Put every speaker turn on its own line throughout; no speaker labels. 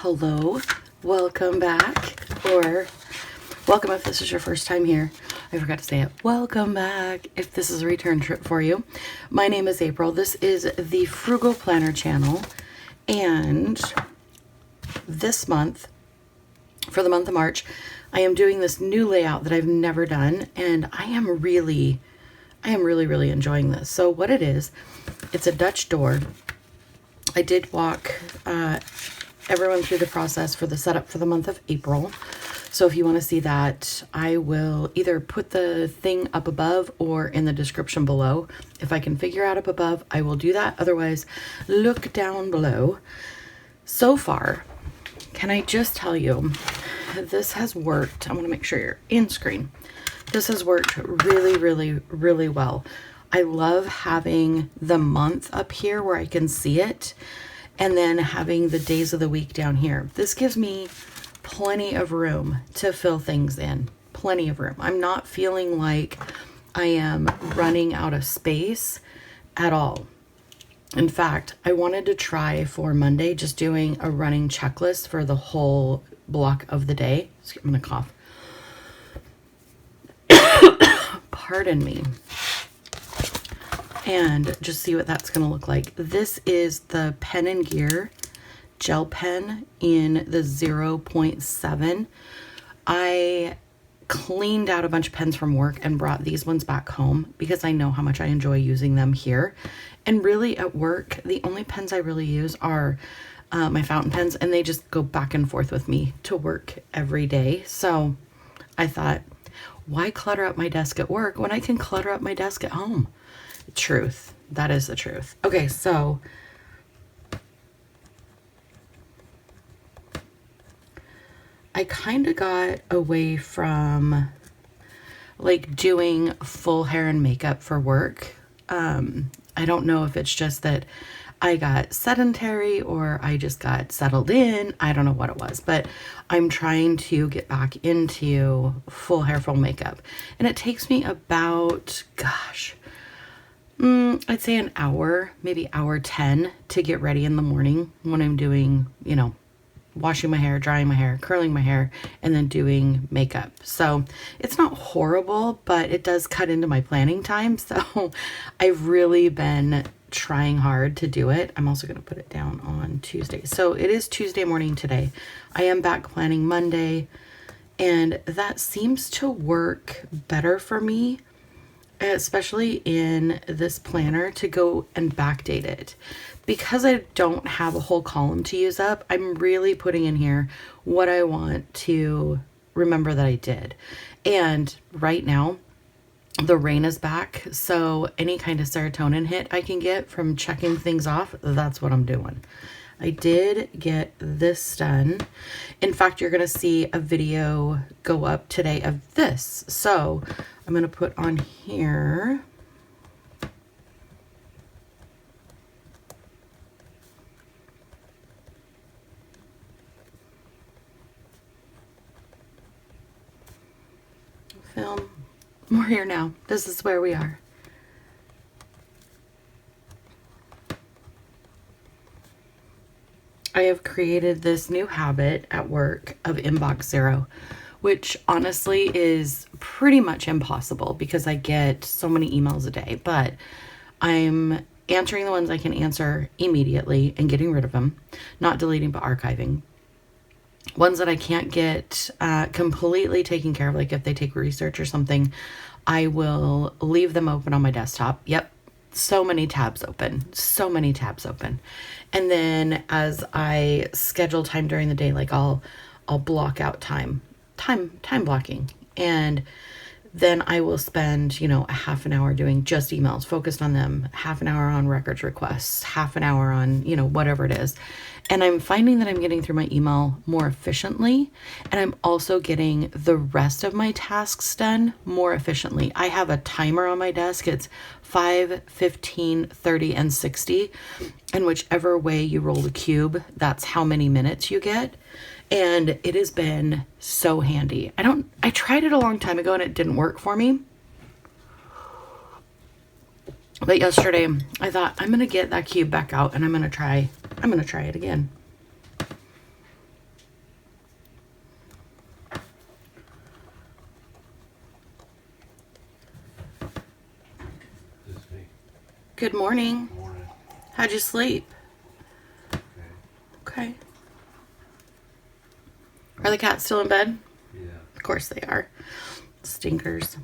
Hello, welcome back, or welcome if this is your first time here. I forgot to say it. Welcome back if this is a return trip for you. My name is April. This is the Frugal Planner channel, and this month, for the month of March, I am doing this new layout that I've never done, and I am really enjoying this. So what it is, it's a Dutch door. I did walk everyone through the process for the setup for the month of April. So if you want to see that, I will either put the thing up above or in the description below. If I can figure out up above, I will do that. Otherwise, look down below. So far, can I just tell you, this has worked. I want to make sure you're in screen. This has worked really well. I love having the month up here where I can see it, and then having the days of the week down here. This gives me plenty of room to fill things in. Plenty of room. I'm not feeling like I am running out of space at all. In fact, I wanted to try for Monday just doing a running checklist for the whole block of the day. I'm gonna cough. Pardon me. And just see what that's going to look like. This is the Pen and Gear gel pen in the 0.7. I cleaned out a bunch of pens from work and brought these ones back home because I know how much I enjoy using them here. And really at work, the only pens I really use are my fountain pens, and they just go back and forth with me to work every day. So I thought, why clutter up my desk at work when I can clutter up my desk at home? Truth. That is the truth. Okay, so I kind of got away from like doing full hair and makeup for work. I don't know if it's just that I got sedentary or I just got settled in. I don't know what it was, but I'm trying to get back into full hair, full makeup. And it takes me about, gosh, I'd say an hour, maybe hour 10 to get ready in the morning when I'm doing, you know, washing my hair, drying my hair, curling my hair, and then doing makeup. So it's not horrible, but it does cut into my planning time. So I've really been trying hard to do it. I'm also going to put it down on Tuesday. So it is Tuesday morning today. I am back planning Monday, and that seems to work better for me, especially in this planner, to go and backdate it. Because I don't have a whole column to use up, I'm really putting in here what I want to remember that I did. And right now, the rain is back, so any kind of serotonin hit I can get from checking things off, that's what I'm doing. I did get this done. In fact, you're going to see a video go up today of this. So I'm going to put on here. Film. We're here now. This is where we are. I have created this new habit at work of inbox zero, which honestly is pretty much impossible because I get so many emails a day, but I'm answering the ones I can answer immediately and getting rid of them, not deleting, but archiving. Ones that I can't get completely taken care of, like if they take research or something, I will leave them open on my desktop. Yep. So many tabs open. And then as I schedule time during the day, like I'll block out time blocking. And then I will spend, you know, a half an hour doing just emails, focused on them, half an hour on records requests, half an hour on, you know, whatever it is. And I'm finding that I'm getting through my email more efficiently. And I'm also getting the rest of my tasks done more efficiently. I have a timer on my desk. It's 5, 15, 30, and 60. And whichever way you roll the cube, that's how many minutes you get. And it has been so handy. I tried it a long time ago and it didn't work for me. But yesterday I thought I'm going to get that cube back out and I'm going to try it again. Good morning.
Morning.
How'd you sleep?
Okay.
Okay. Are the cats still in bed?
Yeah.
Of course they are. Stinkers.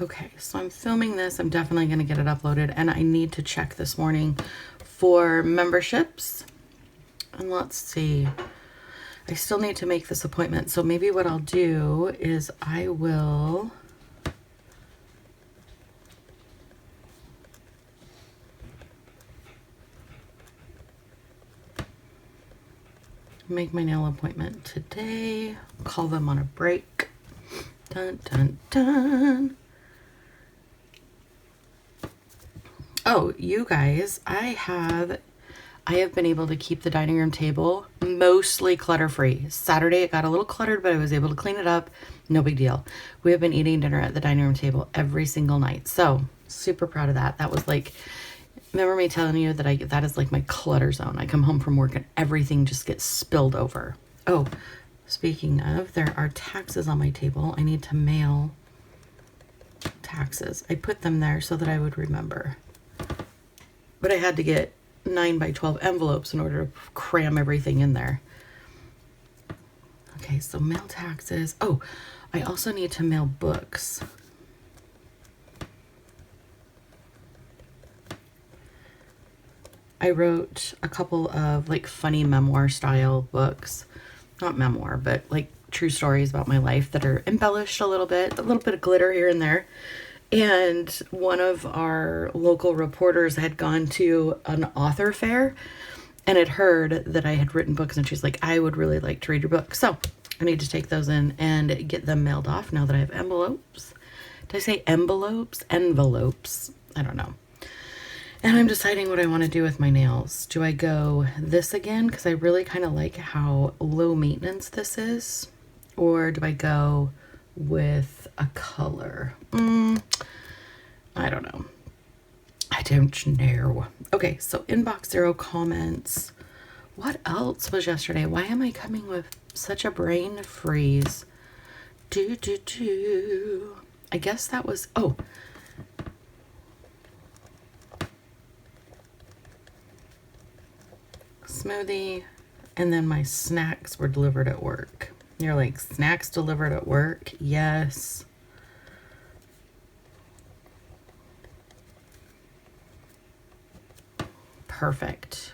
Okay, so I'm filming this. I'm definitely going to get it uploaded, and I need to check this morning for memberships. And let's see. I still need to make this appointment. So maybe what I'll do is I will make my nail appointment today. Call them on a break. Dun, dun, dun. Oh, you guys, I have been able to keep the dining room table mostly clutter-free. Saturday it got a little cluttered, but I was able to clean it up. No big deal. We have been eating dinner at the dining room table every single night. So super proud of that. That was like, remember me telling you that that is like my clutter zone. I come home from work and everything just gets spilled over. Oh, speaking of, there are taxes on my table. I need to mail taxes. I put them there so that I would remember. But I had to get 9 by 12 envelopes in order to cram everything in there. Okay, so mail taxes. Oh, I also need to mail books. I wrote a couple of like funny memoir style books. Not memoir, but like true stories about my life that are embellished a little bit of glitter here and there. And one of our local reporters had gone to an author fair and had heard that I had written books, and she's like, I would really like to read your book. So I need to take those in and get them mailed off now that I have envelopes. Did I say envelopes? Envelopes. I don't know. And I'm deciding what I want to do with my nails. Do I go this again? Because I really kind of like how low maintenance this is. Or do I go with a color? I don't know. I don't know. Okay, so inbox 0 comments. What else was yesterday? Why am I coming with such a brain freeze? I guess that was, oh. Smoothie, and then my snacks were delivered at work. You're like, snacks delivered at work? Yes. Perfect.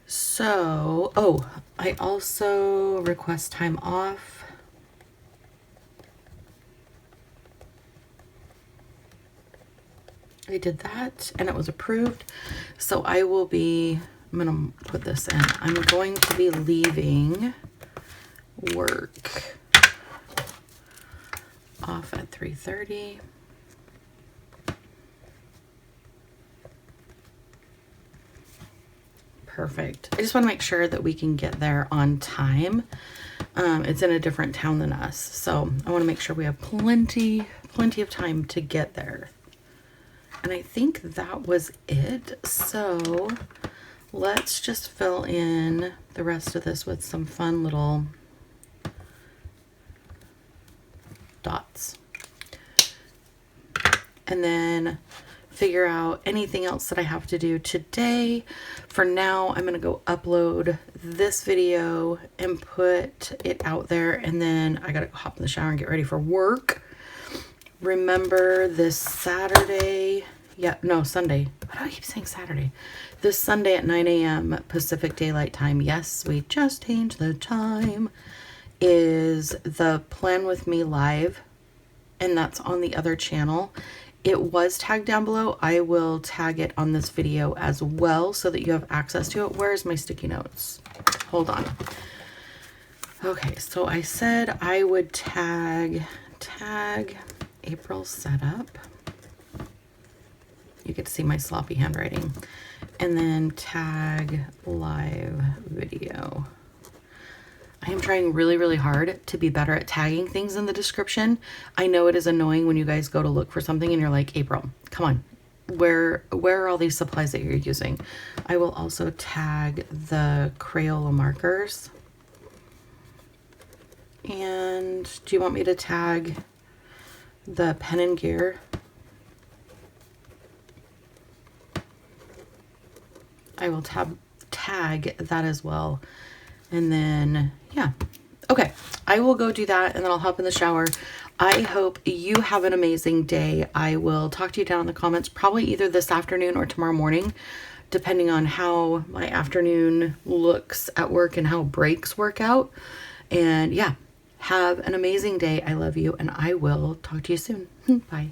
So, oh, I also request time off. I did that and it was approved. So I will be, I'm going to put this in. I'm going to be leaving work off at 3:30. Perfect. I just want to make sure that we can get there on time. It's in a different town than us, so I want to make sure we have plenty of time to get there. And I think that was it. So let's just fill in the rest of this with some fun little dots. And then figure out anything else that I have to do today. For now, I'm gonna go upload this video and put it out there, and then I gotta go hop in the shower and get ready for work. Remember this Saturday, Sunday. Why do I keep saying Saturday? This Sunday at 9 a.m. Pacific Daylight Time, yes, we just changed the time, is the Plan With Me Live, and that's on the other channel. It was tagged down below. I will tag it on this video as well so that you have access to it. Where's my sticky notes? Hold on. Okay, so I said I would tag April setup. You get to see my sloppy handwriting. And then tag live video. I am trying really, really hard to be better at tagging things in the description. I know it is annoying when you guys go to look for something and you're like, April, come on. Where are all these supplies that you're using? I will also tag the Crayola markers. And do you want me to tag the pen and gear I will tag that as well. And then, yeah. Okay, I will go do that and then I'll hop in the shower. I hope you have an amazing day. I will talk to you down in the comments, probably either this afternoon or tomorrow morning, depending on how my afternoon looks at work and how breaks work out. And yeah, have an amazing day. I love you, and I will talk to you soon. Bye.